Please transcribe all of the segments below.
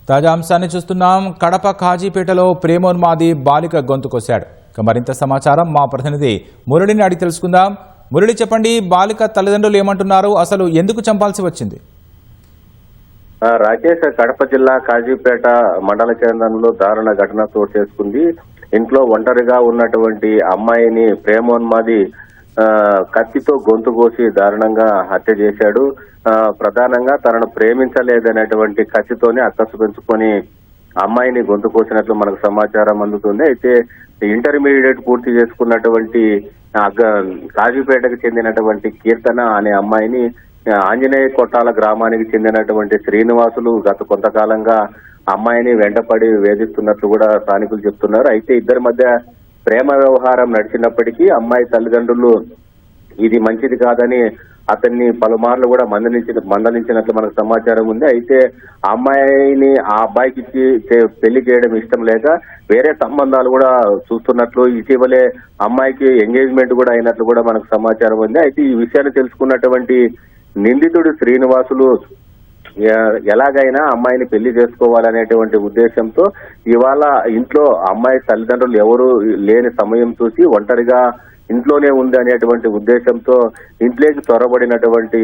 తాజా అంశాన్ని చూస్తున్నాం. కడప కాజీపేటలో ప్రేమోన్మాది బాలిక గొంతుకొశాడు. మరింత సమాచారం మా ప్రతినిధి మురళిని అడిగి తెలుసుకుందాం. మురళి, చెప్పండి, బాలిక తల్లిదండ్రులు ఏమంటున్నారు? అసలు ఎందుకు చంపాల్సి వచ్చింది? రాకేష్, కడప జిల్లా కాజీపేట మండల కేంద్రంలో దారుణ ఘటన చోటు చేసుకుంది. ఇంట్లో ఒంటరిగా ఉన్నటువంటి అమ్మాయిని ప్రేమోన్మాది కత్తితో గొంతు కోసి దారుణంగా హత్య చేశాడు. ప్రధానంగా తనను ప్రేమించలేదనేటువంటి కత్తితోనే అక్కసు పెంచుకొని అమ్మాయిని గొంతు కోసినట్లు మనకు సమాచారం అందుతుంది. అయితే ఇంటర్మీడియట్ పూర్తి చేసుకున్నటువంటి కాజీపేటకు చెందినటువంటి కీర్తన అనే అమ్మాయిని ఆంజనేయ కొట్టాల గ్రామానికి చెందినటువంటి శ్రీనివాసులు గత కొంతకాలంగా అమ్మాయిని వెంటపడి వేధిస్తున్నట్లు కూడా స్థానికులు చెప్తున్నారు. అయితే ఇద్దరి మధ్య ప్రేమ వ్యవహారం నడిచినప్పటికీ అమ్మాయి తల్లిదండ్రులు ఇది మంచిది కాదని అతన్ని పలుమార్లు కూడా మందలించినట్లు మనకు సమాచారం ఉంది. అయితే ఆ అమ్మాయిని ఆ అబ్బాయికి ఇచ్చి పెళ్లి చేయడం ఇష్టం లేక వేరే సంబంధాలు కూడా చూస్తున్నట్లు, ఇటీవలే అమ్మాయికి ఎంగేజ్మెంట్ కూడా అయినట్లు కూడా మనకు సమాచారం ఉంది. అయితే ఈ విషయాన్ని తెలుసుకున్నటువంటి నిందితుడు శ్రీనివాసులు ఎలాగైనా అమ్మాయిని పెళ్లి చేసుకోవాలనేటువంటి ఉద్దేశంతో ఇవాళ ఇంట్లో అమ్మాయి తల్లిదండ్రులు ఎవరు లేని సమయం చూసి ఒంటరిగా ఇంట్లోనే ఉంది అనేటువంటి ఉద్దేశంతో ఇంట్లోకి చొరబడినటువంటి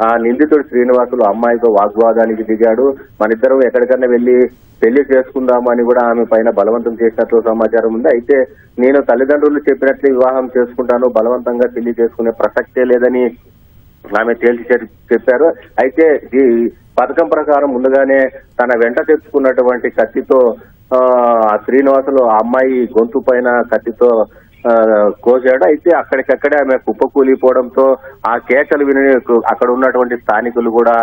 ఆ నిందితుడు శ్రీనివాసులు అమ్మాయితో వాగ్వాదానికి దిగాడు. మనిద్దరం ఎక్కడికన్నా వెళ్లి పెళ్లి చేసుకుందామని కూడా ఆమె పైన బలవంతం చేసినట్లు సమాచారం ఉంది. అయితే నేను తల్లిదండ్రులు చెప్పినట్లు వివాహం చేసుకుంటాను, బలవంతంగా పెళ్లి చేసుకునే ప్రసక్తే లేదని ఆమె తేల్చి చెప్పారు. అయితే ఈ పథకం ప్రకారం ముందుగానే తన వెంట తెచ్చుకున్నటువంటి కత్తితో శ్రీనివాసులు ఆ అమ్మాయి గొంతు పైన కత్తితో కోసాడు. అయితే అక్కడికక్కడే ఆమె కుప్పకూలిపోవడంతో ఆ కేకలు విని అక్కడ ఉన్నటువంటి స్థానికులు కూడా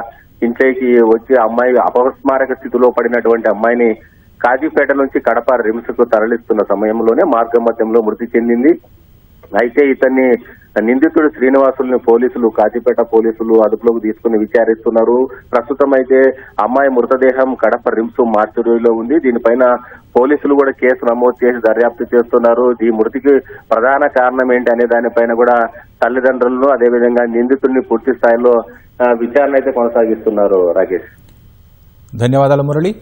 ఇంట్లోకి వచ్చి అమ్మాయి అపస్మారక స్థితిలో పడినటువంటి అమ్మాయిని కాజీపేట నుంచి కడప రిమ్స్ కు తరలిస్తున్న సమయంలోనే మార్గ మధ్యంలో మృతి చెందింది. అయితే ఇతన్ని నిందితుడు శ్రీనివాసుల్ని పోలీసులు, కాజీపేట పోలీసులు అదుపులోకి తీసుకుని విచారిస్తున్నారు. ప్రస్తుతం అయితే అమ్మాయి మృతదేహం కడప రిమ్స్ మార్చురీలో ఉంది. దీనిపైన పోలీసులు కూడా కేసు నమోదు చేసి దర్యాప్తు చేస్తున్నారు. ఈ మృతికి ప్రధాన కారణం ఏంటి అనే దానిపైన కూడా తల్లిదండ్రులను అదేవిధంగా నిందితుడిని పూర్తి స్థాయిలో విచారణ అయితే కొనసాగిస్తున్నారు. రాకేష్, ధన్యవాదాలు మురళి.